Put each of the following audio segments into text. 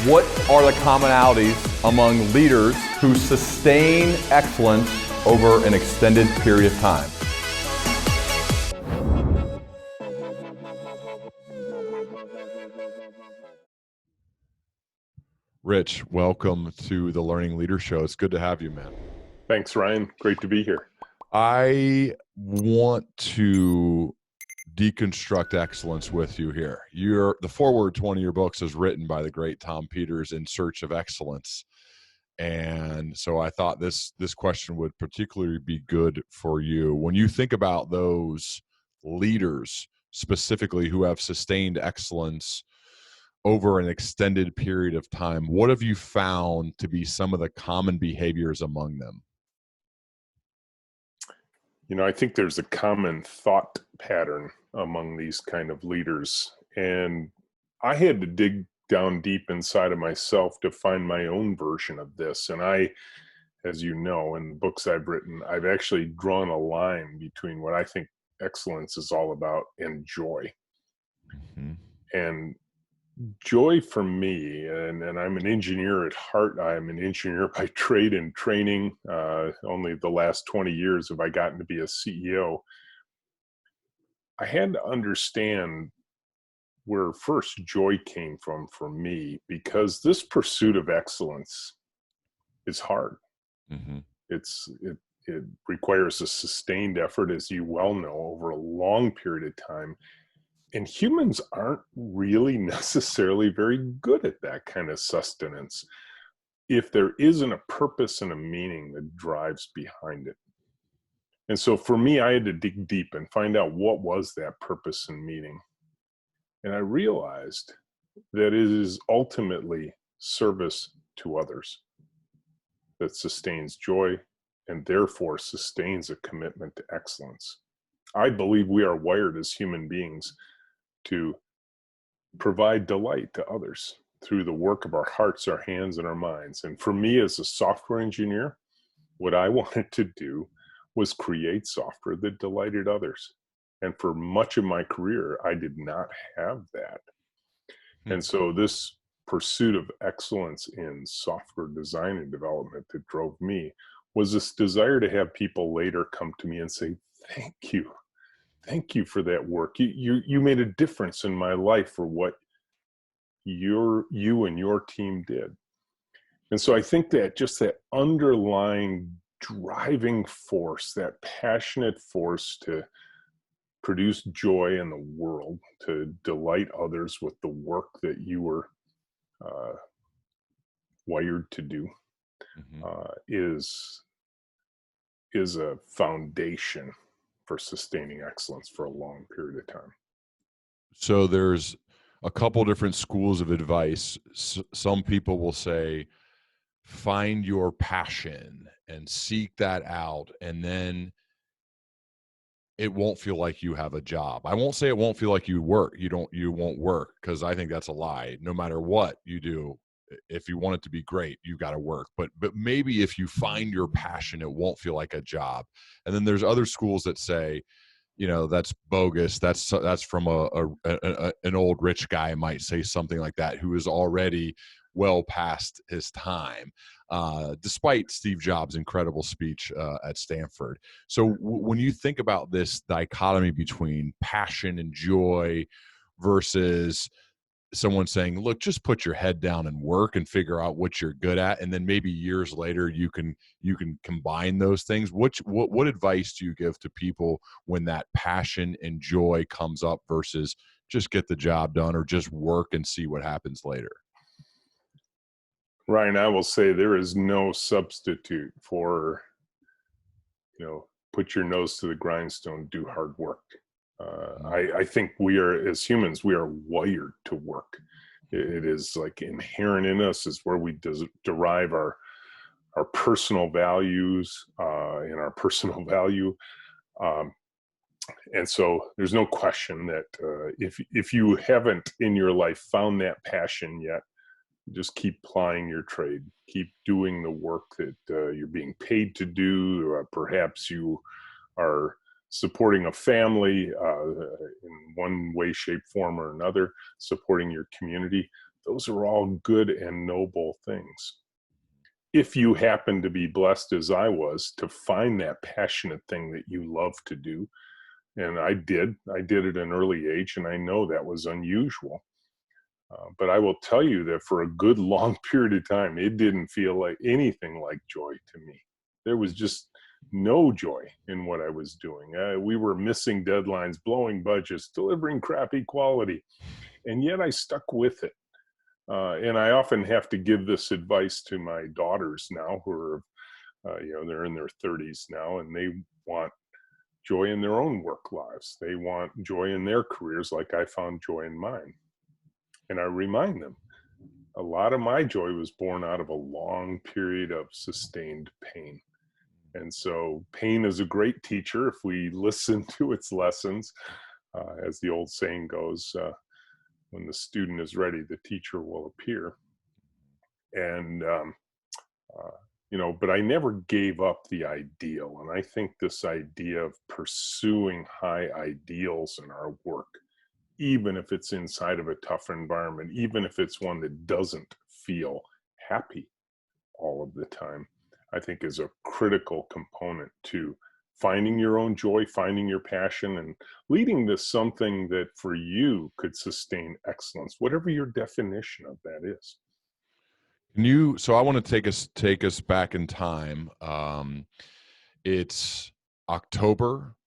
What are the commonalities among leaders who sustain excellence over an extended period of time? Rich, welcome to the Learning Leader Show. It's good to have you, man. Thanks, Ryan. Great to be here. I want to deconstruct excellence with you here. The foreword to one of your books is written by the great Tom Peters, In Search of Excellence. And so I thought this question would particularly be good for you. When you think about those leaders specifically who have sustained excellence over an extended period of time, what have you found to be some of the common behaviors among them? You know, I think there's a common thought pattern among these kind of leaders. And I had to dig down deep inside of myself to find my own version of this. And I, as you know, in the books I've written, I've actually drawn a line between what I think excellence is all about and joy. Mm-hmm. And joy for me, and I'm an engineer at heart. I'm an engineer by trade and training. Only the last 20 years have I gotten to be a CEO. I had to understand where first joy came from for me, because this pursuit of excellence is hard. Mm-hmm. It requires a sustained effort, as you well know, over a long period of time. And humans aren't really necessarily very good at that kind of sustenance if there isn't a purpose and a meaning that drives behind it. And so for me, I had to dig deep and find out what was that purpose and meaning. And I realized that it is ultimately service to others that sustains joy and therefore sustains a commitment to excellence. I believe we are wired as human beings to provide delight to others through the work of our hearts, our hands, and our minds. And for me as a software engineer, what I wanted to do was create software that delighted others. And for much of my career, I did not have that. And so this pursuit of excellence in software design and development that drove me was this desire to have people later come to me and say, thank you. Thank you for that work. You made a difference in my life for what you and your team did. And so I think that just that underlying driving force, that passionate force to produce joy in the world, to delight others with the work that you were wired to do, is a foundation for sustaining excellence for a long period of time. So there's a couple different schools of advice. Some people will say, find your passion and seek that out, and then it won't feel like you have a job. I won't say it won't feel like you work. You won't work, because I think that's a lie. No matter what you do, if you want it to be great, you got to work. But maybe if you find your passion, it won't feel like a job. And then there's other schools that say, you know, that's bogus. That's from an old rich guy might say something like that, who is already well past his time, despite Steve Jobs' incredible speech at Stanford. So when you think about this dichotomy between passion and joy versus someone saying, look, just put your head down and work and figure out what you're good at, and then maybe years later you can combine those things, what advice do you give to people when that passion and joy comes up versus just get the job done or just work and see what happens later? Ryan, I will say there is no substitute for, put your nose to the grindstone, do hard work. I think we are, as humans, we are wired to work. It is like inherent in us, is where we derive our personal values and our personal value. And so there's no question that if you haven't in your life found that passion yet, just keep plying your trade, keep doing the work that you're being paid to do. Perhaps you are supporting a family in one way, shape, form, or another, supporting your community. Those are all good and noble things. If you happen to be blessed as I was to find that passionate thing that you love to do, and I did at an early age, and I know that was unusual. But I will tell you that for a good long period of time, it didn't feel like anything like joy to me. There was just no joy in what I was doing. We were missing deadlines, blowing budgets, delivering crappy quality, and yet I stuck with it. And I often have to give this advice to my daughters now, who are, they're in their 30s now, and they want joy in their own work lives. They want joy in their careers, like I found joy in mine. And I remind them, a lot of my joy was born out of a long period of sustained pain. And so pain is a great teacher if we listen to its lessons. As the old saying goes, when the student is ready, the teacher will appear. And, but I never gave up the ideal. And I think this idea of pursuing high ideals in our work, even if it's inside of a tough environment, even if it's one that doesn't feel happy all of the time, I think is a critical component to finding your own joy, finding your passion, and leading to something that for you could sustain excellence, whatever your definition of that is. So I want to take us back in time. It's October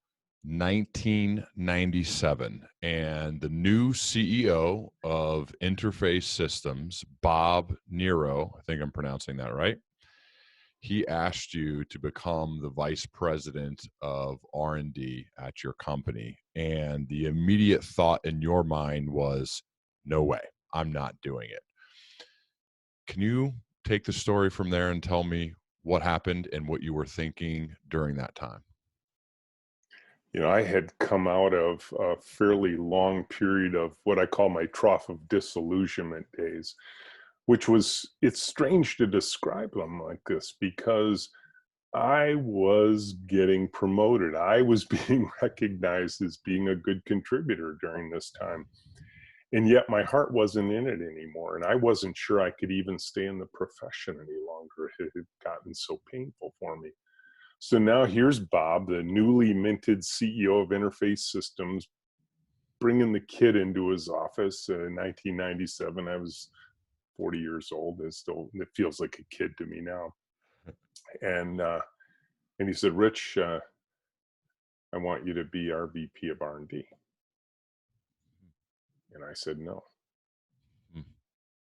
1997, and the new CEO of Interface Systems, Bob Nero, I think I'm pronouncing that right, he asked you to become the vice president of R&D at your company, and the immediate thought in your mind was, no way, I'm not doing it. Can you take the story from there and tell me what happened and what you were thinking during that time? I had come out of a fairly long period of what I call my trough of disillusionment days, it's strange to describe them like this because I was getting promoted. I was being recognized as being a good contributor during this time. And yet my heart wasn't in it anymore. And I wasn't sure I could even stay in the profession any longer. It had gotten so painful for me. So now here's Bob, the newly minted CEO of Interface Systems, bringing the kid into his office in 1997. I was 40 years old. It feels like a kid to me now. And he said, Rich, I want you to be our VP of R&D. And I said, no.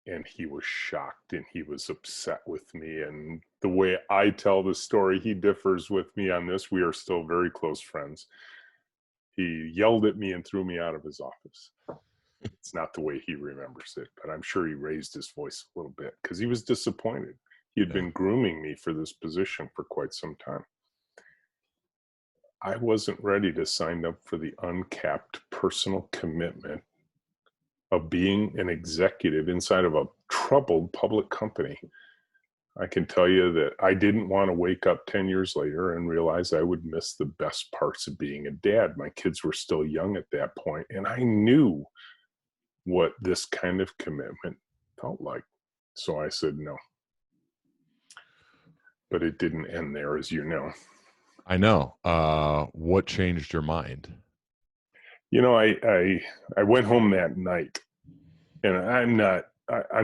And he was shocked and he was upset with me. And the way I tell the story, he differs with me on this. We are still very close friends. He yelled at me and threw me out of his office. It's not the way he remembers it, but I'm sure he raised his voice a little bit because he was disappointed. He had been grooming me for this position for quite some time. I wasn't ready to sign up for the uncapped personal commitment of being an executive inside of a troubled public company. I can tell you that I didn't want to wake up 10 years later and realize I would miss the best parts of being a dad. My kids were still young at that point, and I knew what this kind of commitment felt like. So I said no. But it didn't end there, as you know. I know. What changed your mind? I went home that night, and I'm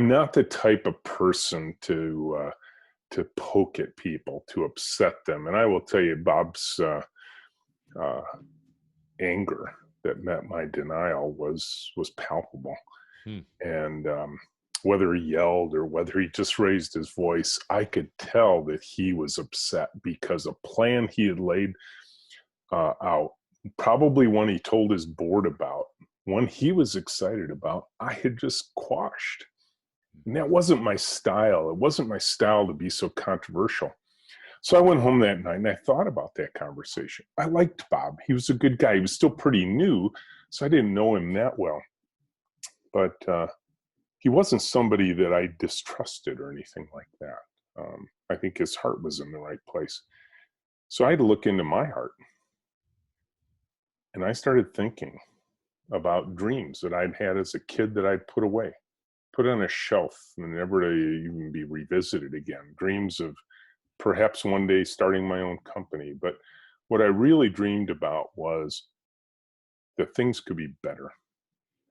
not the type of person to poke at people, to upset them. And I will tell you, Bob's anger that met my denial was palpable. And whether he yelled or whether he just raised his voice, I could tell that he was upset because a plan he had laid out, probably one he told his board about, one he was excited about, I had just quashed. And that wasn't my style. It wasn't my style to be so controversial. So I went home that night and I thought about that conversation. I liked Bob. He was a good guy. He was still pretty new, so I didn't know him that well. But he wasn't somebody that I distrusted or anything like that. I think his heart was in the right place. So I had to look into my heart. And I started thinking about dreams that I'd had as a kid that I'd put away. put on a shelf and never to even be revisited again. Dreams of perhaps one day starting my own company. But what I really dreamed about was that things could be better.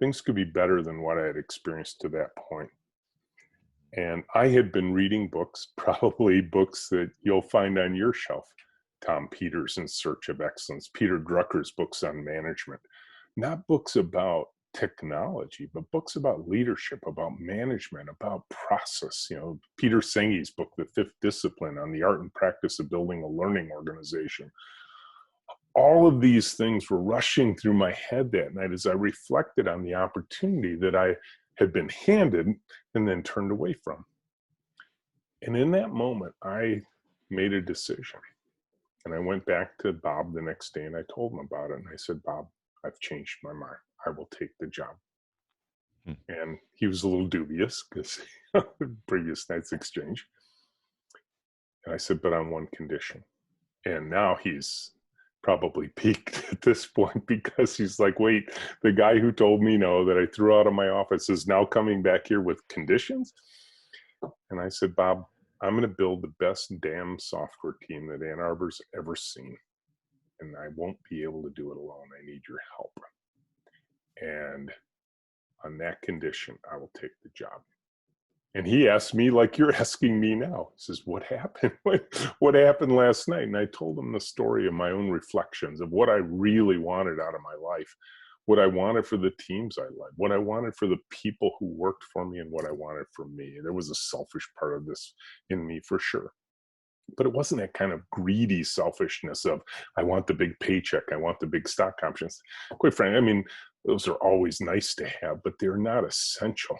Things could be better than what I had experienced to that point. And I had been reading books, probably books that you'll find on your shelf. Tom Peters' In Search of Excellence, Peter Drucker's books on management, not books about technology, but books about leadership, about management, about process. Peter Senge's book, The Fifth Discipline, on the art and practice of building a learning organization. All of these things were rushing through my head that night as I reflected on the opportunity that I had been handed and then turned away from. And in that moment, I made a decision. And I went back to Bob the next day and I told him about it. And I said, Bob, I've changed my mind. I will take the job. And he was a little dubious because the previous night's exchange. And I said, but on one condition. And now he's probably peaked at this point because he's like, wait, the guy who told me no that I threw out of my office is now coming back here with conditions? And I said, Bob, I'm going to build the best damn software team that Ann Arbor's ever seen. And I won't be able to do it alone. I need your help. And on that condition, I will take the job. And he asked me like you're asking me now. He says, what happened? What happened last night? And I told him the story of my own reflections of what I really wanted out of my life, what I wanted for the teams I led, what I wanted for the people who worked for me, and what I wanted for me. There was a selfish part of this in me for sure. But it wasn't that kind of greedy selfishness of, I want the big paycheck, I want the big stock options. Quite frankly, I mean, those are always nice to have, but they're not essential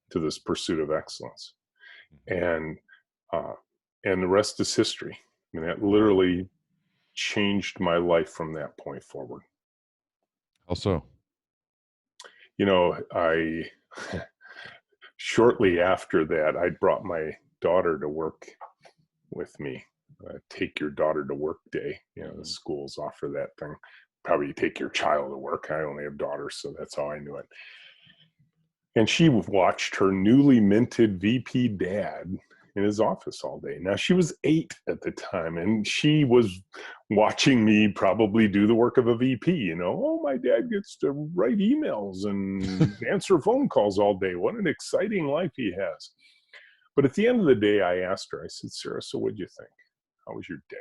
to this pursuit of excellence. And the rest is history. I mean, that literally changed my life from that point forward. How so? I shortly after that, I brought my daughter to work with me. Take your daughter to work day. The schools offer that thing. Probably take your child to work. I only have daughters, so that's how I knew it. And she watched her newly minted VP dad in his office all day. Now, she was 8 at the time, and she was watching me probably do the work of a VP. Oh, my dad gets to write emails and answer phone calls all day. What an exciting life he has. But at the end of the day, I asked her, I said, Sarah, so what'd you think? How was your day?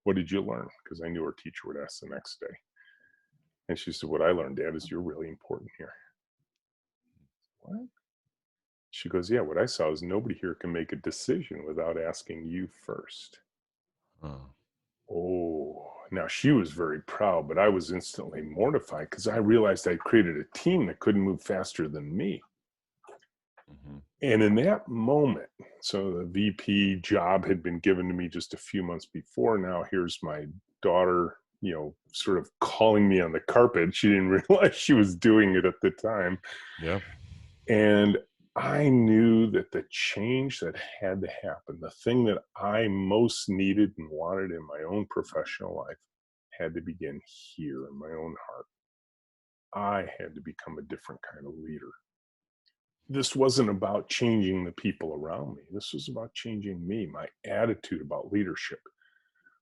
What did you learn? Because I knew her teacher would ask the next day. And she said, what I learned, Dad, is you're really important here. What? She goes, yeah, what I saw is nobody here can make a decision without asking you first. Oh, now she was very proud, but I was instantly mortified because I realized I created a team that couldn't move faster than me. And in that moment, so the VP job had been given to me just a few months before. Now here's my daughter, sort of calling me on the carpet. She didn't realize she was doing it at the time. Yeah. And I knew that the change that had to happen, the thing that I most needed and wanted in my own professional life, had to begin here in my own heart. I had to become a different kind of leader. This wasn't about changing the people around me. This was about changing me, my attitude about leadership.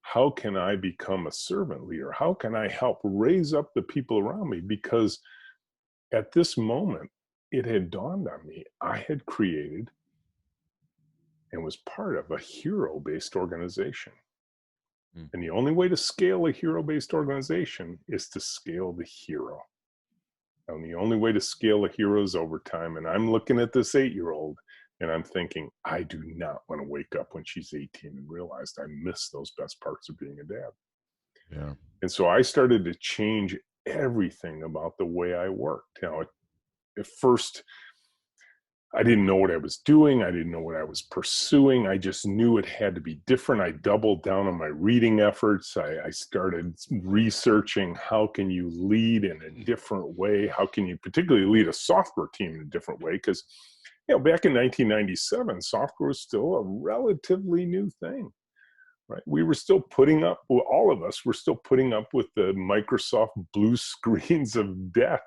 How can I become a servant leader? How can I help raise up the people around me? Because at this moment, it had dawned on me, I had created and was part of a hero-based organization. And the only way to scale a hero-based organization is to scale the hero. And the only way to scale a hero is over time. And I'm looking at this 8-year-old and I'm thinking, I do not want to wake up when she's 18 and realize I missed those best parts of being a dad. Yeah. And so I started to change everything about the way I worked. At first, I didn't know what I was doing. I didn't know what I was pursuing. I just knew it had to be different. I doubled down on my reading efforts. I started researching how can you lead in a different way? How can you particularly lead a software team in a different way? Because back in 1997, software was still a relatively new thing. Right? We were still putting up, all of us were still putting up with the Microsoft blue screens of death,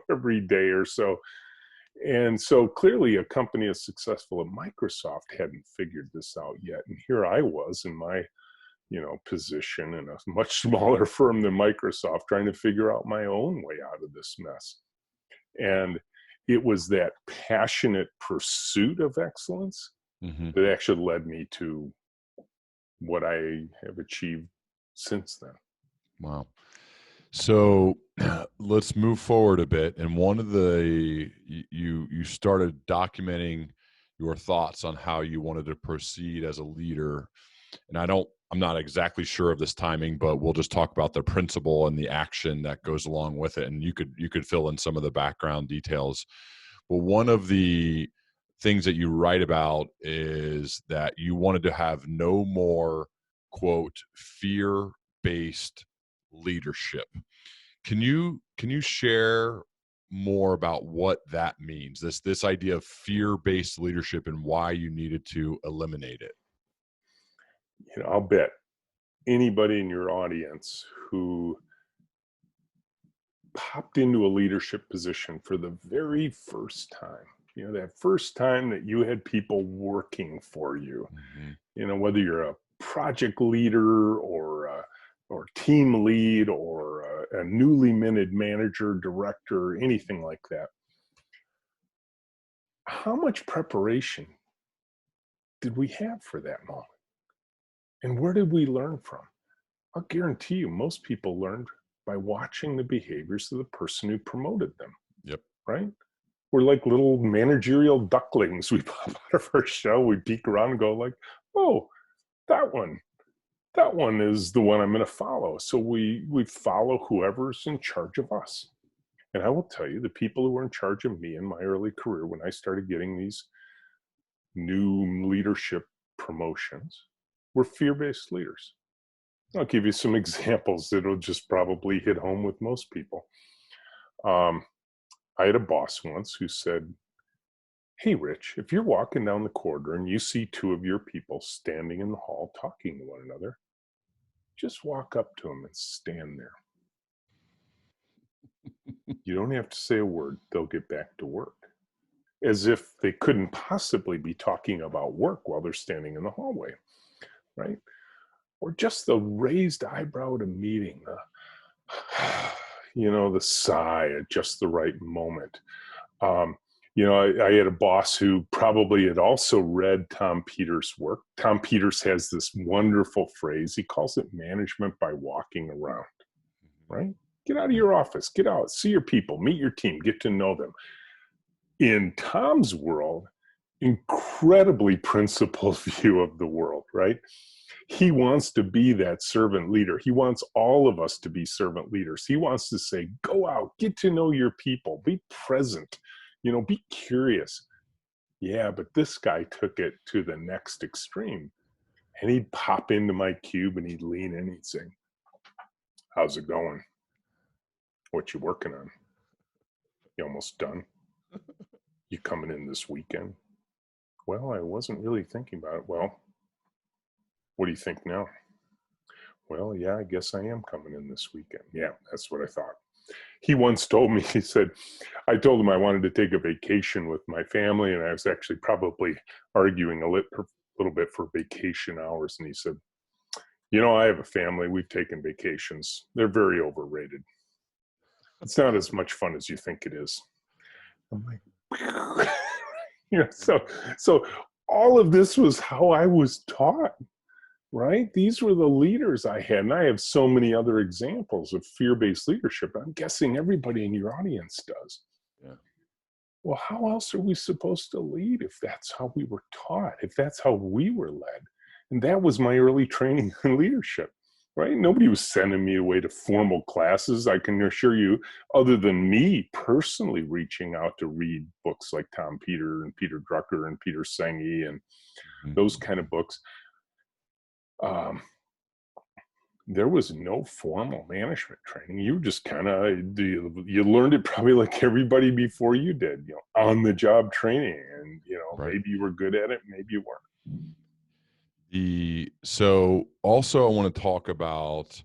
every day or so. And so clearly a company as successful as Microsoft hadn't figured this out yet. And here I was in my, position in a much smaller firm than Microsoft, trying to figure out my own way out of this mess. And it was that passionate pursuit of excellence that actually led me to what I have achieved since then. Wow. So let's move forward a bit. And one of you started documenting your thoughts on how you wanted to proceed as a leader. And I'm not exactly sure of this timing, but we'll just talk about the principle and the action that goes along with it. And you could fill in some of the background details. But one of the things that you write about is that you wanted to have no more, quote, fear-based leadership. Can you share more about what that means? This idea of fear-based leadership and why you needed to eliminate it. I'll bet anybody in your audience who popped into a leadership position for the very first time, that first time that you had people working for you, whether you're a project leader or team lead or a newly minted manager, director, anything like that. How much preparation did we have for that moment? And where did we learn from? I'll guarantee you, most people learned by watching the behaviors of the person who promoted them. Yep. Right? We're like little managerial ducklings. We pop out of our shell, we peek around and go like, oh, that one is the one I'm going to follow. So we follow whoever's in charge of us. And I will tell you, the people who were in charge of me in my early career, when I started getting these new leadership promotions, were fear-based leaders. I'll give you some examples that'll just probably hit home with most people. I had a boss once who said, hey, Rich, if you're walking down the corridor and you see two of your people standing in the hall talking to one another, just walk up to them and stand there. You don't have to say a word. They'll get back to work. As if they couldn't possibly be talking about work while they're standing in the hallway, right? Or just the raised eyebrow at a meeting, the sigh at just the right moment. I had a boss who probably had also read Tom Peters' work. Tom Peters has this wonderful phrase. He calls it management by walking around, right? Get out of your office, get out, see your people, meet your team, get to know them. In Tom's world, incredibly principled view of the world, right? He wants to be that servant leader. He wants all of us to be servant leaders. He wants to say, go out, get to know your people, be present, be curious. Yeah, but this guy took it to the next extreme. And he'd pop into my cube and he'd lean in and he'd say, how's it going? What you working on? You almost done? You coming in this weekend? Well, I wasn't really thinking about it. Well, what do you think now? Well, yeah, I guess I am coming in this weekend. Yeah, that's what I thought. He once told me, he said, I told him I wanted to take a vacation with my family, and I was actually probably arguing a little bit for vacation hours. And he said, I have a family. We've taken vacations. They're very overrated. It's not as much fun as you think it is. I'm like, so all of this was how I was taught, right? These were the leaders I had. And I have so many other examples of fear-based leadership. I'm guessing everybody in your audience does. Yeah. Well, how else are we supposed to lead if that's how we were taught, if that's how we were led? And that was my early training in leadership, right? Nobody was sending me away to formal classes. I can assure you, other than me personally reaching out to read books like Tom Peters and Peter Drucker and Peter Senge and those kind of books, there was no formal management training. You just kind of, you learned it probably like everybody before you did, on the job training. And, right. Maybe you were good at it, maybe you weren't. So also I want to talk about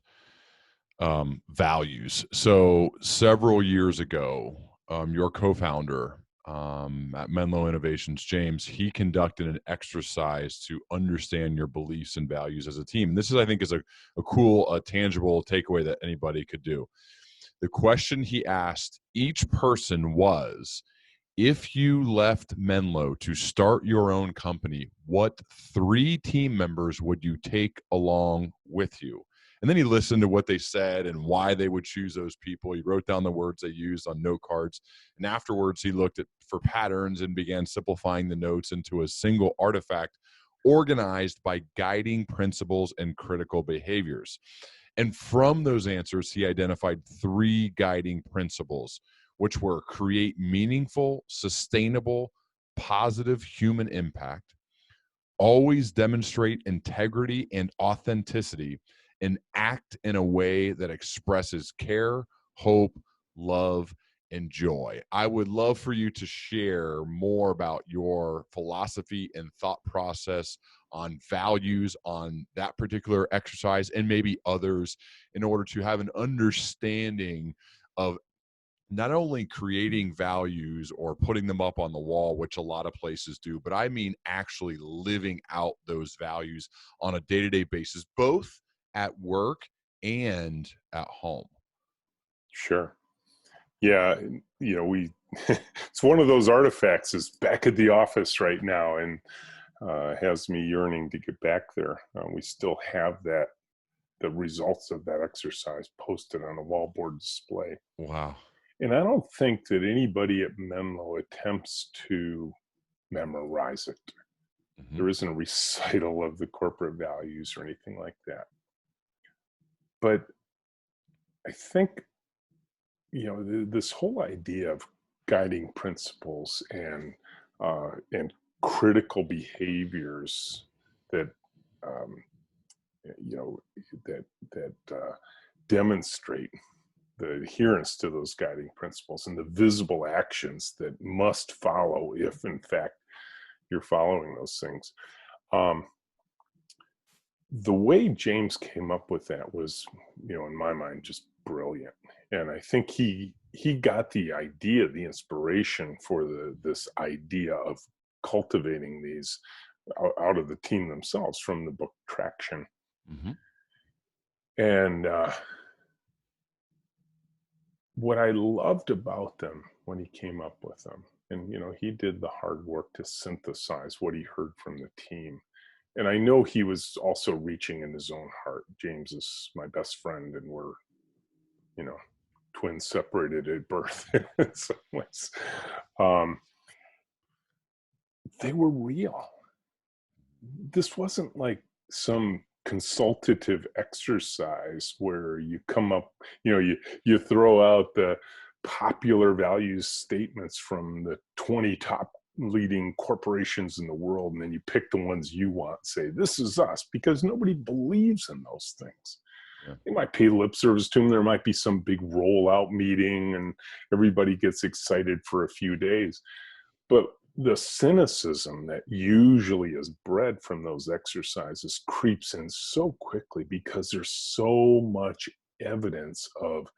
values. So several years ago, your co-founder, at Menlo Innovations, James, he conducted an exercise to understand your beliefs and values as a team. And this is, I think, is a cool, tangible takeaway that anybody could do. The question he asked each person was, if you left Menlo to start your own company, what 3 team members would you take along with you? And then he listened to what they said and why they would choose those people. He wrote down the words they used on note cards. And afterwards, he looked for patterns and began simplifying the notes into a single artifact organized by guiding principles and critical behaviors. And from those answers, he identified 3 guiding principles, which were create meaningful, sustainable, positive human impact, always demonstrate integrity and authenticity, and act in a way that expresses care, hope, love, and joy. I would love for you to share more about your philosophy and thought process on values on that particular exercise and maybe others in order to have an understanding of not only creating values or putting them up on the wall, which a lot of places do, but I mean actually living out those values on a day-to-day basis, both at work and at home. Sure. Yeah, it's one of those artifacts is back at the office right now, and has me yearning to get back there. We still have the results of that exercise posted on a wallboard display. Wow. And I don't think that anybody at Menlo attempts to memorize it. Mm-hmm. There isn't a recital of the corporate values or anything like that. But I think, this whole idea of guiding principles and critical behaviors that demonstrate the adherence to those guiding principles and the visible actions that must follow if, in fact, you're following those things. The way James came up with that was, in my mind, just brilliant. And I think he got the idea, the inspiration for this idea of cultivating these out of the team themselves from the book Traction. Mm-hmm. And what I loved about them when he came up with them, and he did the hard work to synthesize what he heard from the team. And I know he was also reaching in his own heart. James is my best friend, and we're, twins separated at birth in some ways. They were real. This wasn't like some consultative exercise where you come up, you throw out the popular values statements from the 20 top leading corporations in the world, and then you pick the ones you want, say, this is us, because nobody believes in those things. Yeah. They might pay lip service to them. There might be some big rollout meeting and everybody gets excited for a few days. But the cynicism that usually is bred from those exercises creeps in so quickly because there's so much evidence of,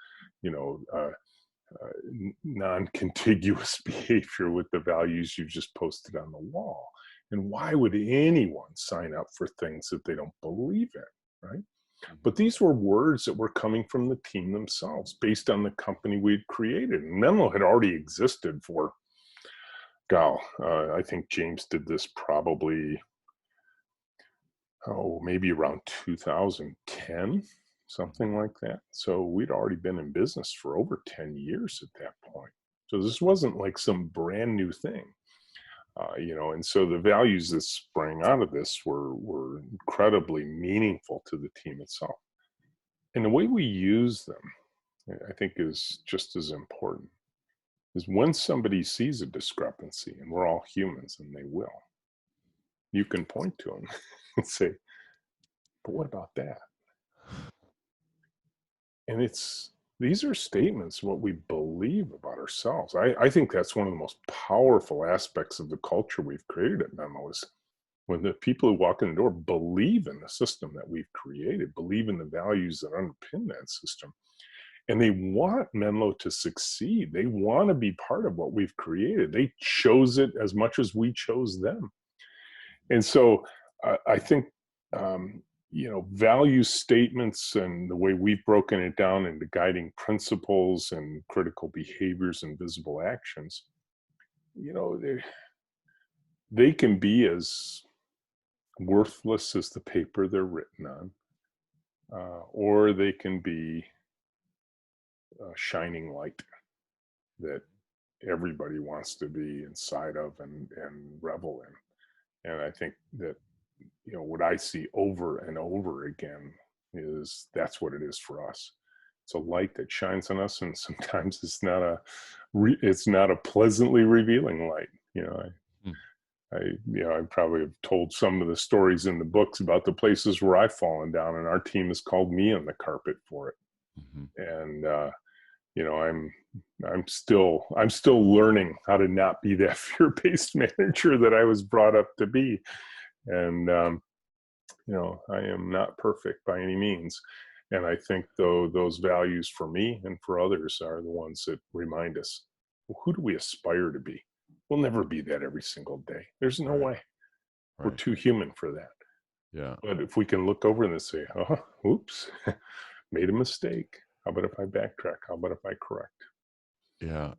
non-contiguous behavior with the values you just posted on the wall. And why would anyone sign up for things that they don't believe in, right? Mm-hmm. But these were words that were coming from the team themselves based on the company we'd created. And Menlo had already existed for, I think James did this probably, maybe around 2010. Something like that. So we'd already been in business for over 10 years at that point. So this wasn't like some brand new thing, and so the values that sprang out of this were incredibly meaningful to the team itself. And the way we use them, I think, is just as important. Is when somebody sees a discrepancy, and we're all humans and they will, you can point to them and say, but what about that? And these are statements, what we believe about ourselves. I think that's one of the most powerful aspects of the culture we've created at Menlo is when the people who walk in the door believe in the system that we've created, believe in the values that underpin that system. and they want Menlo to succeed. They want to be part of what we've created. They chose it as much as we chose them. And so I think, value statements and the way we've broken it down into guiding principles and critical behaviors and visible actions, they can be as worthless as the paper they're written on, or they can be a shining light that everybody wants to be inside of and revel in. And I think that, what I see over and over again is that's what it is for us. It's a light that shines on us, and sometimes it's not a pleasantly revealing light. I probably have told some of the stories in the books about the places where I've fallen down, and our team has called me on the carpet for it. And I'm still learning how to not be that fear-based manager that I was brought up to be. And I am not perfect by any means. And I think though those values for me and for others are the ones that remind us, well, who do we aspire to be? We'll never be that every single day. There's no way. We're too human for that. Yeah. But if we can look over and say, oh, oops, made a mistake. How about if I backtrack? How about if I correct? Yeah.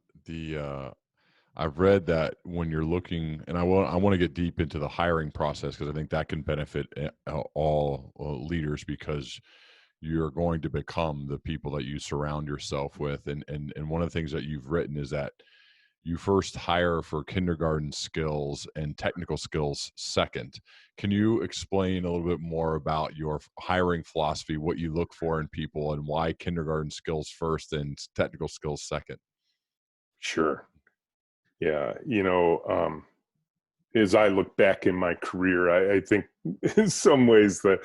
I've read that when you're looking, and I want to get deep into the hiring process, because I think that can benefit all leaders, because you're going to become the people that you surround yourself with. And one of the things that you've written is that you first hire for kindergarten skills and technical skills second. Can you explain a little bit more about your hiring philosophy, what you look for in people, and why kindergarten skills first and technical skills second? Sure. Yeah. As I look back in my career, I think in some ways the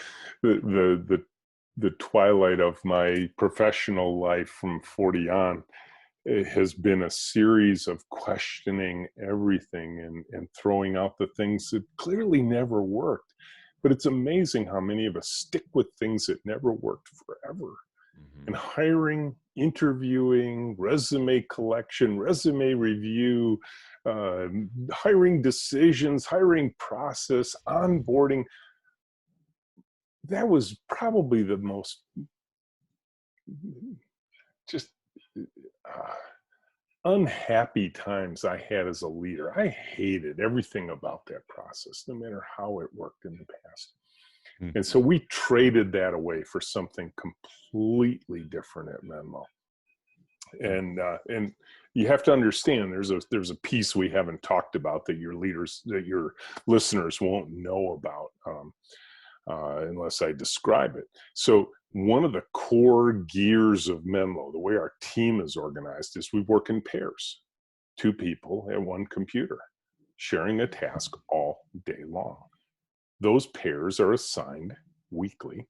twilight of my professional life from 40 on, it has been a series of questioning everything and throwing out the things that clearly never worked. But it's amazing how many of us stick with things that never worked forever. And hiring, interviewing, resume collection, resume review, hiring decisions, hiring process, onboarding, that was probably the most just unhappy times I had as a leader. I hated everything about that process, no matter how it worked in the past. And so we traded that away for something completely different at Menlo. And you have to understand there's a piece we haven't talked about that your listeners won't know about unless I describe it. So one of the core gears of Menlo, the way our team is organized, is we work in pairs, 2 people at one computer, sharing a task all day long. Those pairs are assigned weekly,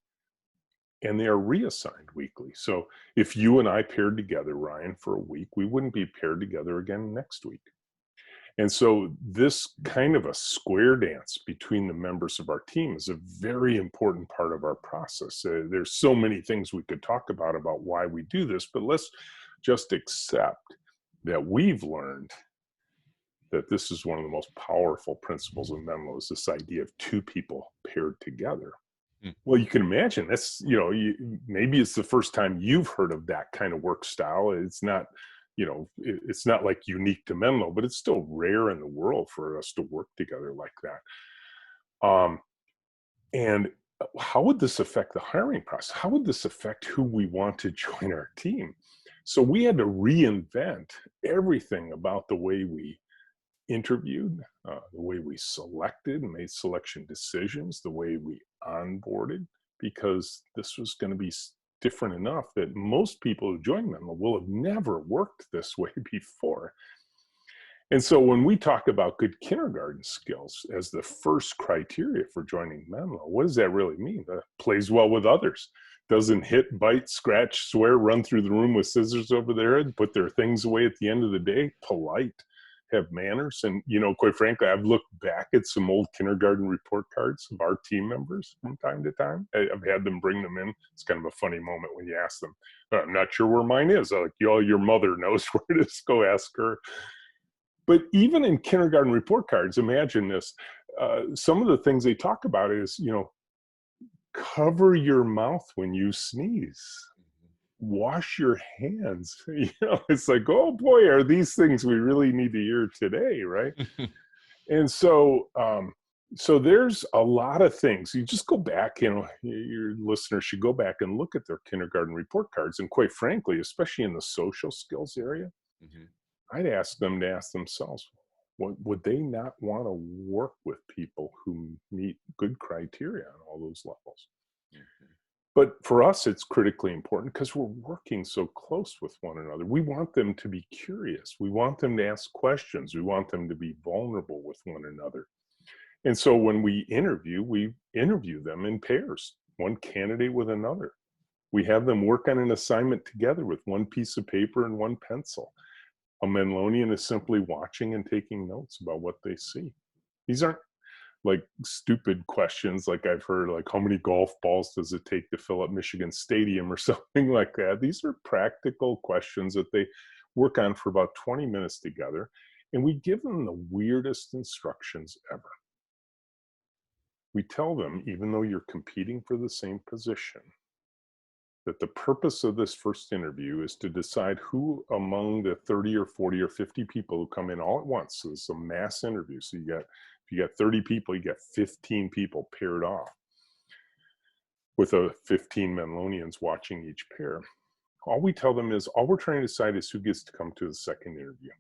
and they are reassigned weekly. So if you and I paired together, Ryan, for a week, we wouldn't be paired together again next week. And so this kind of a square dance between the members of our team is a very important part of our process. There's so many things we could talk about why we do this, but let's just accept that we've learned that this is one of the most powerful principles of Menlo, is this idea of 2 people paired together. Well, you can imagine that's, maybe it's the first time you've heard of that kind of work style. It's not, it's not like unique to Menlo, but it's still rare in the world for us to work together like that. And how would this affect the hiring process? How would this affect who we want to join our team? So we had to reinvent everything about the way we interviewed, the way we selected and made selection decisions, the way we onboarded, because this was going to be different enough that most people who join Menlo will have never worked this way before. And so when we talk about good kindergarten skills as the first criteria for joining Menlo, what does that really mean? Plays well with others, doesn't hit, bite, scratch, swear, run through the room with scissors over their head, put their things away at the end of the day, polite, have manners. And, quite frankly, I've looked back at some old kindergarten report cards of our team members from time to time. I've had them bring them in. It's kind of a funny moment when you ask them, I'm not sure where mine is. I'm like, your mother knows where it is. Go ask her. But even in kindergarten report cards, imagine this. Some of the things they talk about is, cover your mouth when you sneeze. Wash your hands. It's like, oh boy, are these things we really need to hear today, right? And so there's a lot of things. You just go back, your listeners should go back and look at their kindergarten report cards. And quite frankly, especially in the social skills area, I'd ask them to ask themselves, would they not want to work with people who meet good criteria on all those levels? But for us, it's critically important because we're working so close with one another. We want them to be curious. We want them to ask questions. We want them to be vulnerable with one another. And so when we interview them in pairs, one candidate with another. We have them work on an assignment together with one piece of paper and one pencil. A Menlonian is simply watching and taking notes about what they see. These aren't like stupid questions like I've heard, like how many golf balls does it take to fill up Michigan Stadium or something like that. These are practical questions that they work on for about 20 minutes together. And we give them the weirdest instructions ever. We tell them, even though you're competing for the same position, that the purpose of this first interview is to decide who among the 30 or 40 or 50 people who come in all at once. So it's a mass interview. So if you got 30 people, you got 15 people paired off with 15 Menlonians watching each pair. All we tell them is, all we're trying to decide is who gets to come to the second interview.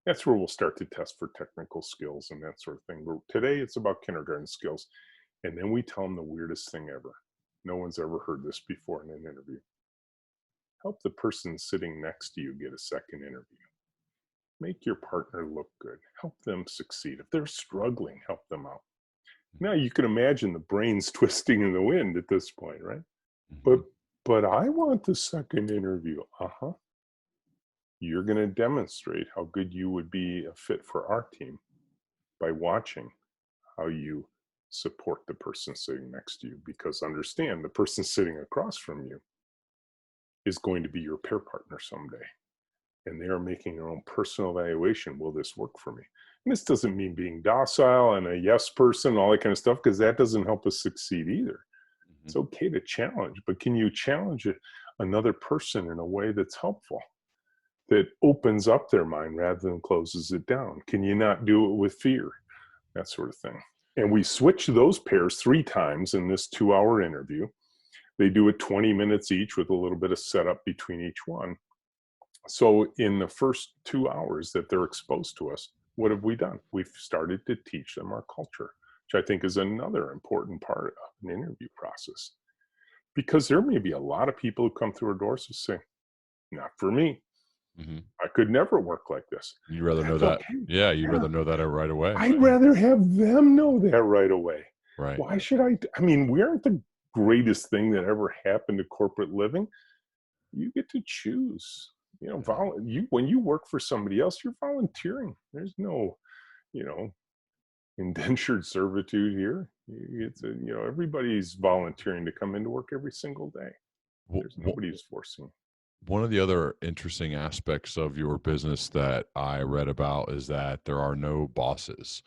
That's where we'll start to test for technical skills and that sort of thing. But today it's about kindergarten skills. And then we tell them the weirdest thing ever. No one's ever heard this before in an interview. Help the person sitting next to you get a second interview. Make your partner look good. Help them succeed. If they're struggling, help them out. Now you can imagine the brains twisting in the wind at this point, right? But I want the second interview. You're going to demonstrate how good you would be a fit for our team by watching how you support the person sitting next to you. Because understand, the person sitting across from you is going to be your pair partner someday. And they are making their own personal evaluation. Will this work for me? And this doesn't mean being docile and a yes person, all that kind of stuff, because that doesn't help us succeed either. It's okay to challenge, but can you challenge another person in a way that's helpful, that opens up their mind rather than closes it down? Can you not do it with fear? That sort of thing. And we switch those pairs 3 times in this 2-hour interview. They do it 20 minutes each with a little bit of setup between each one. So in the first 2 hours that they're exposed to us, what have we done? We've started to teach them our culture, which I think is another important part of an interview process. Because there may be a lot of people who come through our doors who say, not for me. I could never work like this. You'd rather know that. Okay. Yeah, you'd rather know that right away. I'd rather have them know that right away. Right. Why should I? I mean, we aren't the greatest thing that ever happened to corporate living. You get to choose. When you work for somebody else, you're volunteering. There's no, indentured servitude here. It's everybody's volunteering to come into work every single day. There's nobody who's forcing. One of the other interesting aspects of your business that I read about is that there are no bosses,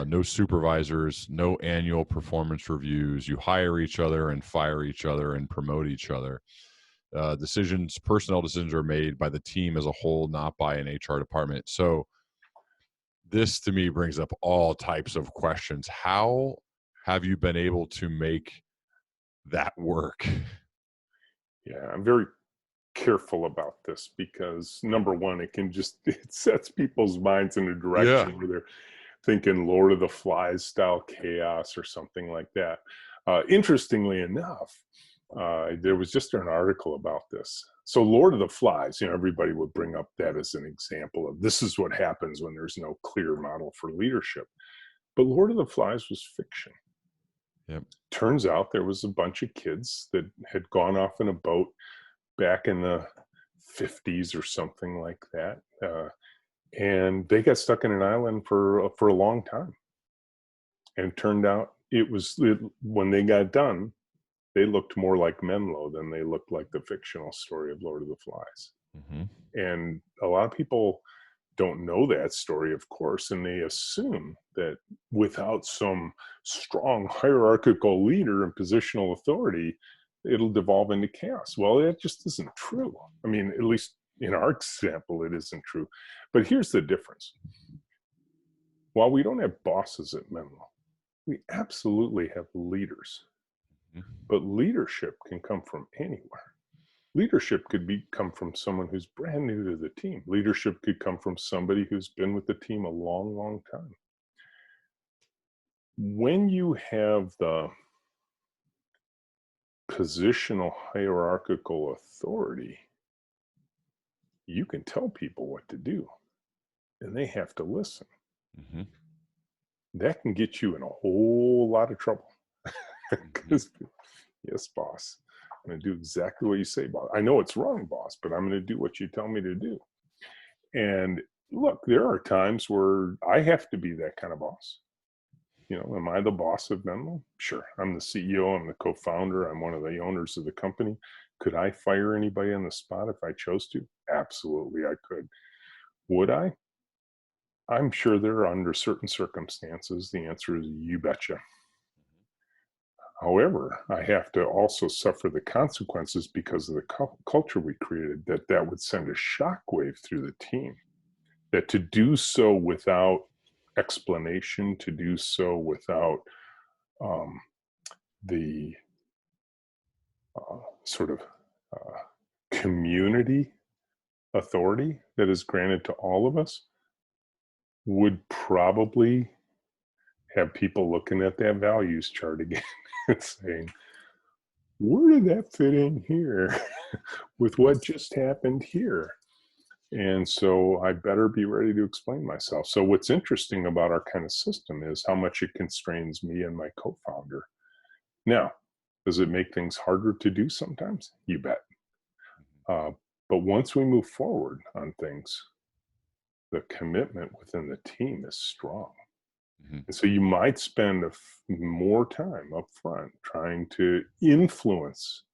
no supervisors, no annual performance reviews. You hire each other and fire each other and promote each other. Personnel decisions are made by the team as a whole, not by an HR department. So this to me brings up all types of questions. How have you been able to make that work? Yeah, I'm very careful about this because number one, it sets people's minds in a direction where they're thinking Lord of the Flies style chaos or something like that. Interestingly enough, there was just an article about this. So Lord of the Flies, everybody would bring up that as an example of this is what happens when there's no clear model for leadership. But Lord of the Flies was fiction. Yep. Turns out there was a bunch of kids that had gone off in a boat back in the 50s or something like that. And they got stuck in an island for a long time. And it turned out when they got done, they looked more like Menlo than they looked like the fictional story of Lord of the Flies. Mm-hmm. And a lot of people don't know that story, of course, and they assume that without some strong hierarchical leader and positional authority, it'll devolve into chaos. Well, that just isn't true. I mean, at least in our example, it isn't true. But here's the difference. While we don't have bosses at Menlo, we absolutely have leaders. Mm-hmm. But leadership can come from anywhere. Leadership could come from someone who's brand new to the team. Leadership could come from somebody who's been with the team a long, long time. When you have the positional hierarchical authority, you can tell people what to do, and they have to listen. Mm-hmm. That can get you in a whole lot of trouble. Because, yes, boss, I'm going to do exactly what you say, boss. I know it's wrong, boss, but I'm going to do what you tell me to do. And look, there are times where I have to be that kind of boss. You know, am I the boss of Menlo? Sure. I'm the CEO. I'm the co-founder. I'm one of the owners of the company. Could I fire anybody on the spot if I chose to? Absolutely, I could. Would I? I'm sure there are, under certain circumstances, the answer is you betcha. However, I have to also suffer the consequences because of the culture we created, that would send a shockwave through the team. That to do so without explanation, to do so without the sort of community authority that is granted to all of us, would probably have people looking at that values chart again and saying, where did that fit in here with what just happened here? And so I better be ready to explain myself. So what's interesting about our kind of system is how much it constrains me and my co-founder. Now, does it make things harder to do sometimes? You bet. But once we move forward on things, the commitment within the team is strong. Mm-hmm. And so you might spend more time up front trying to influence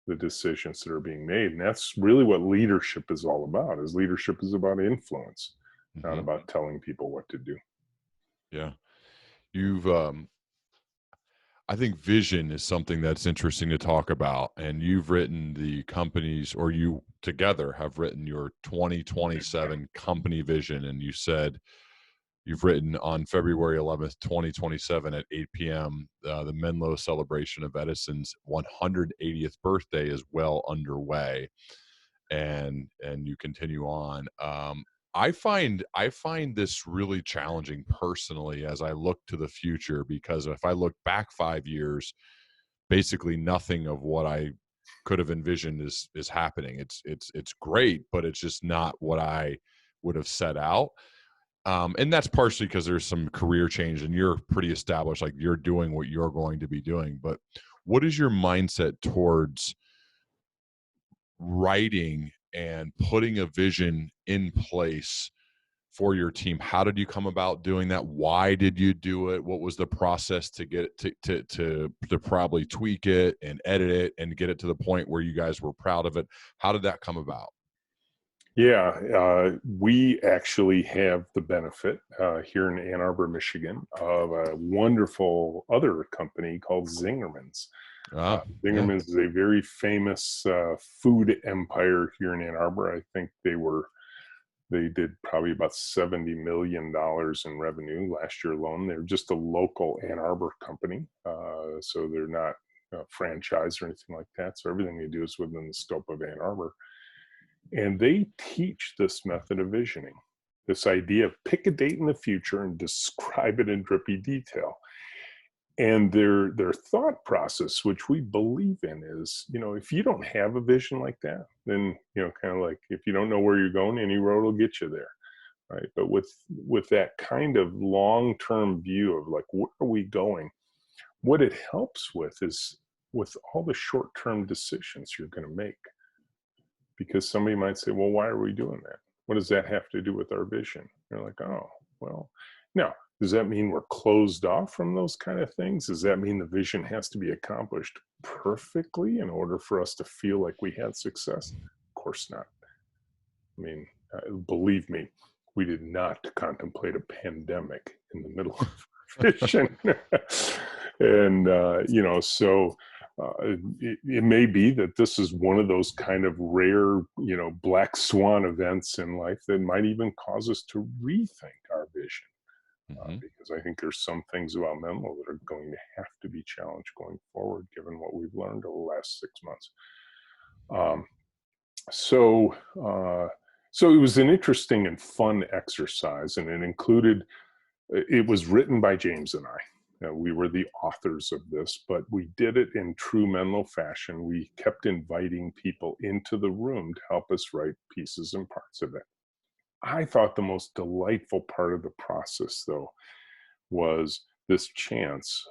the decisions that are being made. And that's really what leadership is all about. Is leadership is about influence, not about telling people what to do. Yeah. You've I think vision is something that's interesting to talk about. And you've written the company's, or you together have written your 2027 company vision. And you said you've written on February 11th, 2027 at 8 p.m., the Menlo celebration of Edison's 180th birthday is well underway. And you continue on. I find this really challenging personally as I look to the future, because if I look back 5 years, basically nothing of what I could have envisioned is happening. It's great, but it's just not what I would have set out. And that's partially because there's some career change and you're pretty established, like you're doing what you're going to be doing. But what is your mindset towards writing and putting a vision in place for your team? How did you come about doing that? Why did you do it? What was the process to get it to probably tweak it and edit it and get it to the point where you guys were proud of it? How did that come about? Yeah, we actually have the benefit here in Ann Arbor, Michigan, of a wonderful other company called Zingerman's. Zingerman's is a very famous food empire here in Ann Arbor. I think they did probably about $70 million in revenue last year alone. They're just a local Ann Arbor company, so they're not franchised or anything like that. So everything they do is within the scope of Ann Arbor. And they teach this method of visioning, this idea of pick a date in the future and describe it in drippy detail. And their thought process, which we believe in, is, if you don't have a vision like that, then, kind of like if you don't know where you're going, any road will get you there, right? But with that kind of long-term view of like, where are we going? What it helps with is with all the short-term decisions you're going to make. Because somebody might say, well, why are we doing that? What does that have to do with our vision? You're like, oh, well, now, does that mean we're closed off from those kind of things? Does that mean the vision has to be accomplished perfectly in order for us to feel like we had success? Of course not. I mean, believe me, we did not contemplate a pandemic in the middle of our vision. And, so it may be that this is one of those kind of rare, black swan events in life that might even cause us to rethink our vision. Because I think there's some things about Menlo that are going to have to be challenged going forward, given what we've learned over the last 6 months. So it was an interesting and fun exercise, and it was written by James and I. We were the authors of this, but we did it in true Menlo fashion. We kept inviting people into the room to help us write pieces and parts of it. I thought the most delightful part of the process, though, was this chance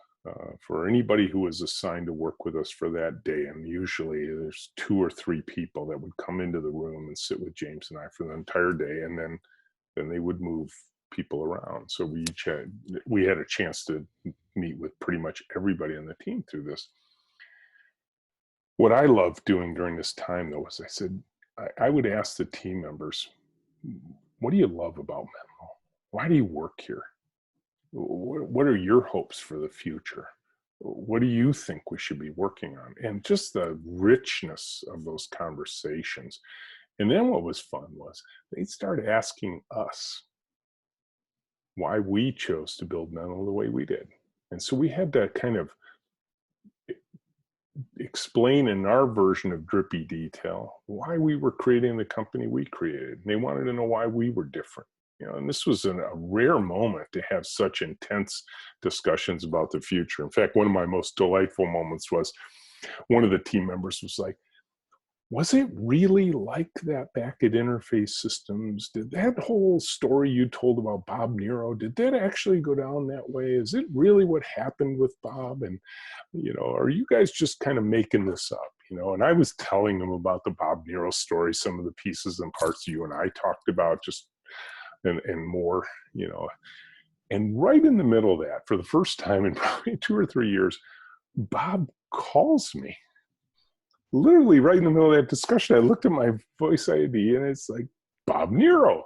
for anybody who was assigned to work with us for that day. And usually there's 2 or 3 people that would come into the room and sit with James and I for the entire day, and then they would move people around. So we had a chance to meet with pretty much everybody on the team through this. What I loved doing during this time, though, was I would ask the team members, what do you love about Menlo? Why do you work here? What are your hopes for the future? What do you think we should be working on? And just the richness of those conversations. And then what was fun was they'd start asking us why we chose to build Menlo the way we did. And so we had to kind of explain in our version of drippy detail why we were creating the company we created. And they wanted to know why we were different. And this was a rare moment to have such intense discussions about the future. In fact, one of my most delightful moments was one of the team members was like, was it really like that back at Interface Systems? Did that whole story you told about Bob Nero, did that actually go down that way? Is it really what happened with Bob? And, are you guys just kind of making this up? And I was telling them about the Bob Nero story, some of the pieces and parts you and I talked about, just and more, and right in the middle of that, for the first time in probably 2 or 3 years, Bob calls me. Literally right in the middle of that discussion, I looked at my voice ID and it's like, Bob Nero.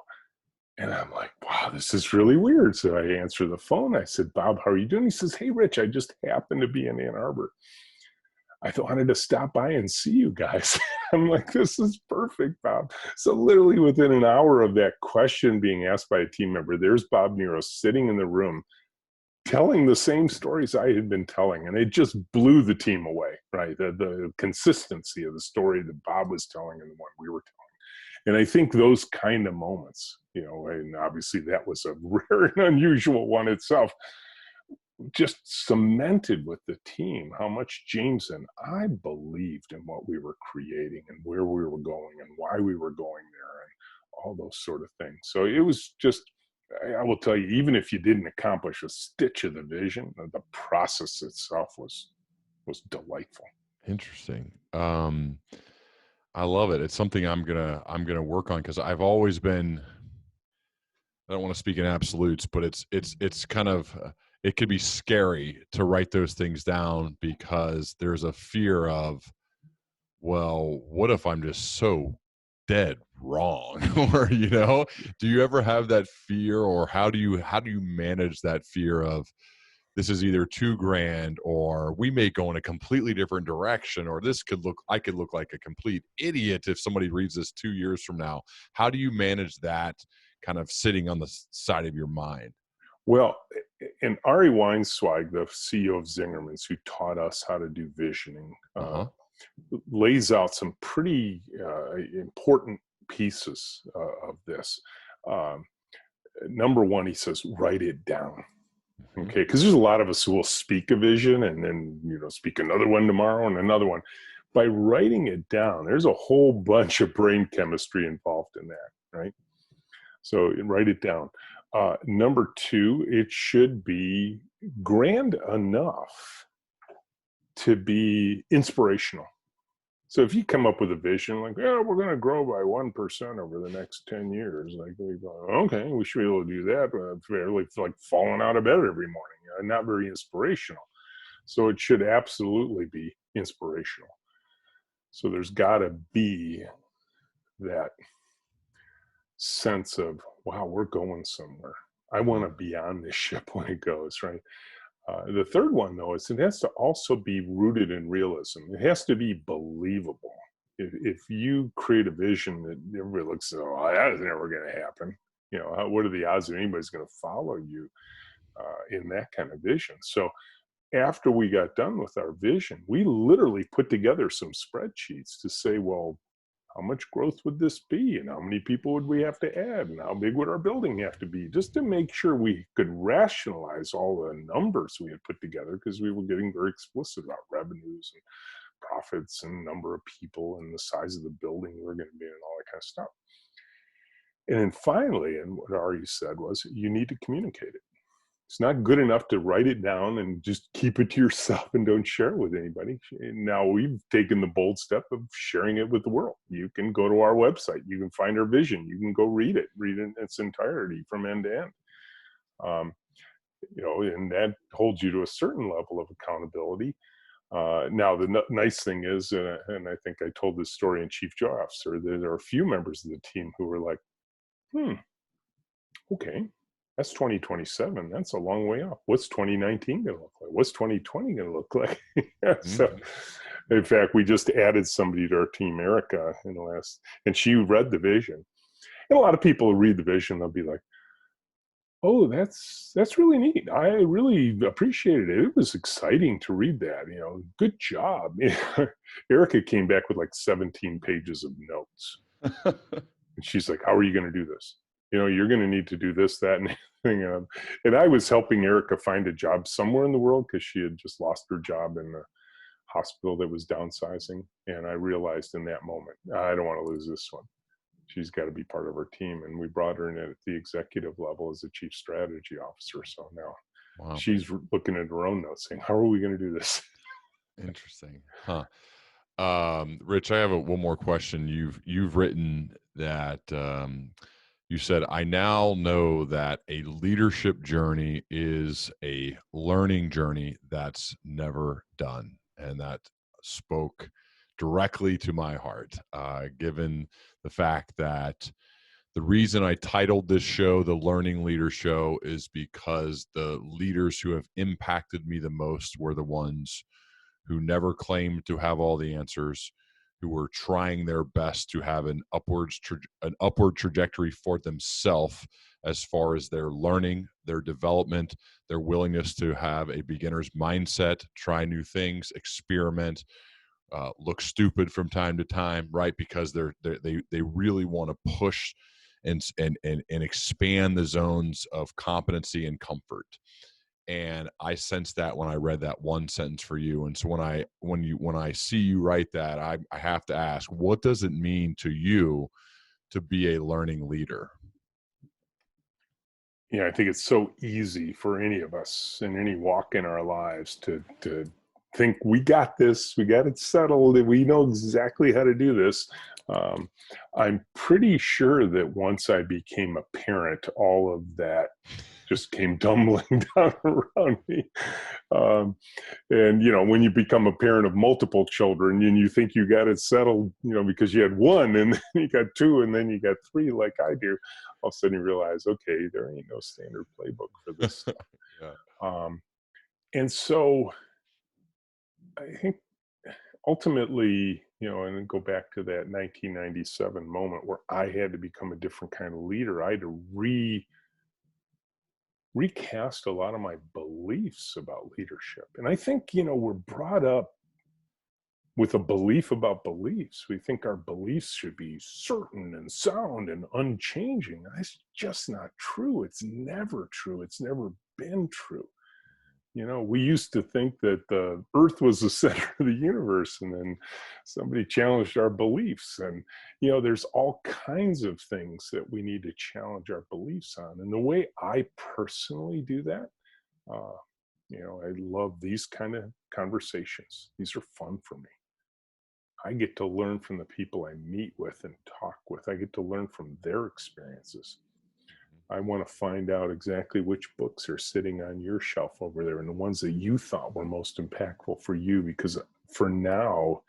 And I'm like, wow, this is really weird. So I answer the phone. I said, Bob, how are you doing? He says, hey, Rich, I just happened to be in Ann Arbor. I wanted to stop by and see you guys. I'm like, this is perfect, Bob. So literally within an hour of that question being asked by a team member, there's Bob Nero sitting in the room telling the same stories I had been telling. And it just blew the team away, right? The consistency of the story that Bob was telling and the one we were telling. And I think those kind of moments, and obviously that was a rare and unusual one itself, just cemented with the team how much James and I believed in what we were creating and where we were going and why we were going there and all those sort of things. So it was just, I will tell you, even if you didn't accomplish a stitch of the vision, the process itself was delightful. Interesting. I love it. It's something I'm gonna work on, because I've always been, I don't want to speak in absolutes, but it's kind of, it could be scary to write those things down because there's a fear of, well, what if I'm just so dead wrong? Or, do you ever have that fear, or how do you manage that fear of, this is either too grand, or we may go in a completely different direction, or I could look like a complete idiot if somebody reads this 2 years from now? How do you manage that kind of sitting on the side of your mind? Well, and Ari Weinswag, the CEO of Zingerman's, who taught us how to do visioning, lays out some pretty important pieces of this. Number one, he says, write it down. Okay, because there's a lot of us who will speak a vision and then, speak another one tomorrow and another one. By writing it down, there's a whole bunch of brain chemistry involved in that, right? So write it down. Number two, it should be grand enough to be inspirational. So if you come up with a vision like, yeah, we're going to grow by 1% over the next 10 years, like, we go, okay, we should be able to do that. But it's fairly like falling out of bed every morning, not very inspirational. So it should absolutely be inspirational. So there's got to be that sense of, wow, we're going somewhere. I want to be on this ship when it goes, right? The third one, though, is it has to also be rooted in realism. It has to be believable. If you create a vision that everybody looks, oh, that is never going to happen. What are the odds that anybody's going to follow you in that kind of vision? So after we got done with our vision, we literally put together some spreadsheets to say, well, how much growth would this be? And how many people would we have to add? And how big would our building have to be? Just to make sure we could rationalize all the numbers we had put together, because we were getting very explicit about revenues and profits and number of people and the size of the building we were going to be in and all that kind of stuff. And then finally, and what Ari said was, you need to communicate it. It's not good enough to write it down and just keep it to yourself and don't share it with anybody. Now we've taken the bold step of sharing it with the world. You can go to our website. You can find our vision. You can go read it in its entirety from end to end. And that holds you to a certain level of accountability. Now, the nice thing is, and I think I told this story in Chief Joy Officer, there are a few members of the team who were like, okay, that's 2027. That's a long way off. What's 2019 going to look like? What's 2020 going to look like? So, in fact, we just added somebody to our team, Erica, in the last, and she read the vision. And a lot of people who read the vision, they'll be like, oh, that's really neat. I really appreciated it. It was exciting to read that. Good job. Erica came back with like 17 pages of notes. And she's like, how are you going to do this? You're going to need to do this, that, and everything. And I was helping Erica find a job somewhere in the world because she had just lost her job in the hospital that was downsizing. And I realized in that moment, I don't want to lose this one. She's got to be part of our team. And we brought her in at the executive level as a chief strategy officer. So now she's looking at her own notes saying, how are we going to do this? Interesting. Huh. Rich, I have one more question. You've written that you said, I now know that a leadership journey is a learning journey that's never done. And that spoke directly to my heart, given the fact that the reason I titled this show The Learning Leader Show is because the leaders who have impacted me the most were the ones who never claimed to have all the answers, who were trying their best to have an upward trajectory for themselves as far as their learning, their development, their willingness to have a beginner's mindset, try new things, experiment, look stupid from time to time, right? Because they really want to push and expand the zones of competency and comfort. And I sensed that when I read that one sentence for you. And so when I see you write that, I have to ask, what does it mean to you to be a learning leader? I think it's so easy for any of us in any walk in our lives to think we got this, we got it settled, and we know exactly how to do this. I'm pretty sure that once I became a parent, all of that just came tumbling down around me. And when you become a parent of multiple children and you think you got it settled, because you had one and then you got two and then you got three like I do, all of a sudden you realize, okay, there ain't no standard playbook for this stuff. Yeah. And so I think ultimately, and then go back to that 1997 moment where I had to become a different kind of leader. I had to recast a lot of my beliefs about leadership. And I think, we're brought up with a belief about beliefs. We think our beliefs should be certain and sound and unchanging. That's just not true. It's never true. It's never been true. We used to think that the earth was the center of the universe, and then somebody challenged our beliefs. And, there's all kinds of things that we need to challenge our beliefs on. And the way I personally do that, I love these kind of conversations. These are fun for me. I get to learn from the people I meet with and talk with. I get to learn from their experiences. I want to find out exactly which books are sitting on your shelf over there and the ones that you thought were most impactful for you, because for now,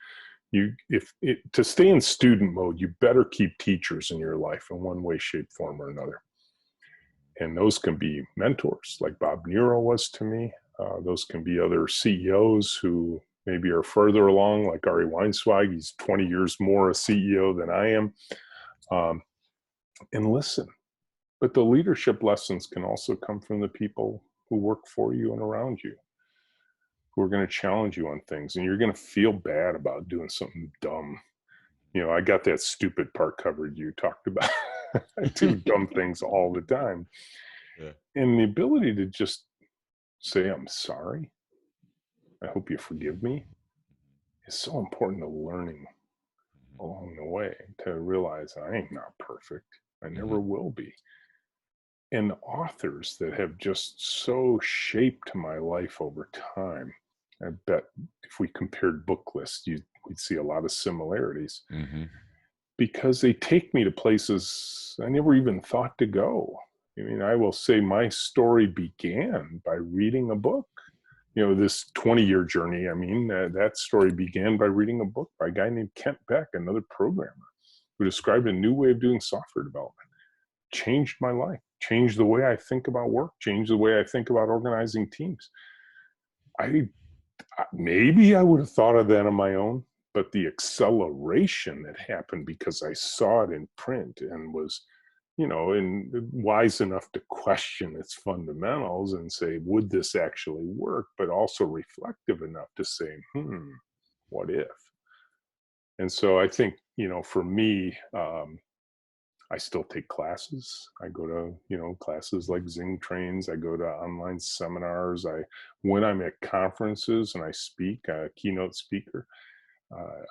to stay in student mode, you better keep teachers in your life in one way, shape, form, or another. And those can be mentors like Bob Nero was to me. Those can be other CEOs who maybe are further along, like Ari Weinzweig. He's 20 years more a CEO than I am. And listen. But the leadership lessons can also come from the people who work for you and around you, who are going to challenge you on things. And you're going to feel bad about doing something dumb. I got that stupid part covered you talked about. I do dumb things all the time. Yeah. And the ability to just say, I'm sorry, I hope you forgive me, is so important to learning along the way, to realize I ain't not perfect. I never will be. And authors that have just so shaped my life over time, I bet if we compared book lists, we'd see a lot of similarities, because they take me to places I never even thought to go. I mean, I will say my story began by reading a book. This 20-year journey, that story began by reading a book by a guy named Kent Beck, another programmer, who described a new way of doing software development. Changed my life, changed the way I think about work, changed the way I think about organizing teams. Maybe I would have thought of that on my own, but the acceleration that happened because I saw it in print and was, and wise enough to question its fundamentals and say, would this actually work? But also reflective enough to say, what if? And so I think, for me, I still take classes. I go to, classes like Zing trains. I go to online seminars. When I'm at conferences and I speak, a keynote speaker,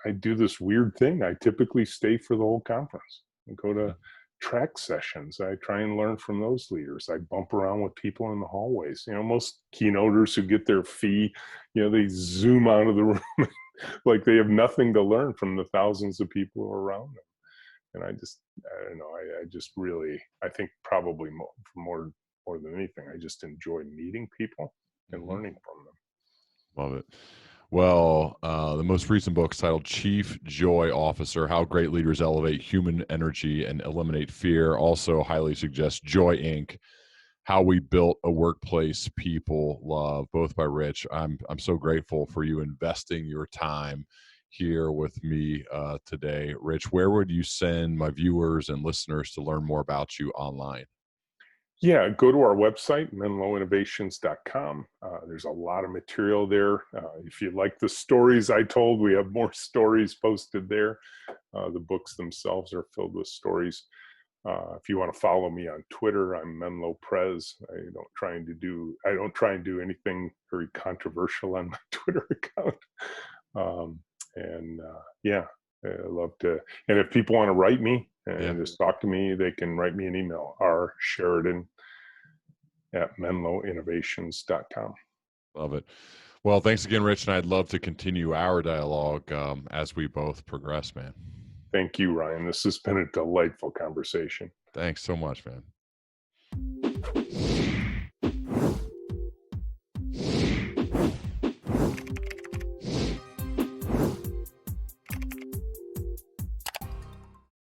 I do this weird thing. I typically stay for the whole conference and go to track sessions. I try and learn from those leaders. I bump around with people in the hallways. Most keynoters who get their fee, they zoom out of the room like they have nothing to learn from the thousands of people who are around them. And I don't know, I just really, I think probably more than anything, I just enjoy meeting people and learning from them. Love it. Well, the most recent book is titled Chief Joy Officer, How Great Leaders Elevate Human Energy and Eliminate Fear. Also highly suggest Joy Inc., How We Built a Workplace People Love, both by Rich. I'm so grateful for you investing your time here with me today. Rich, where would you send my viewers and listeners to learn more about you online? Yeah, go to our website, menloinnovations.com. There's a lot of material there. If you like the stories I told, we have more stories posted there. The books themselves are filled with stories. If you want to follow me on Twitter, I'm Menlo Prez. I don't try and do anything very controversial on my Twitter account. I love to. And if people want to write me and just talk to me, they can write me an email, rsheridan@menloinnovations.com. Love it. Well, thanks again, Rich. And I'd love to continue our dialogue as we both progress, man. Thank you, Ryan. This has been a delightful conversation. Thanks so much, man.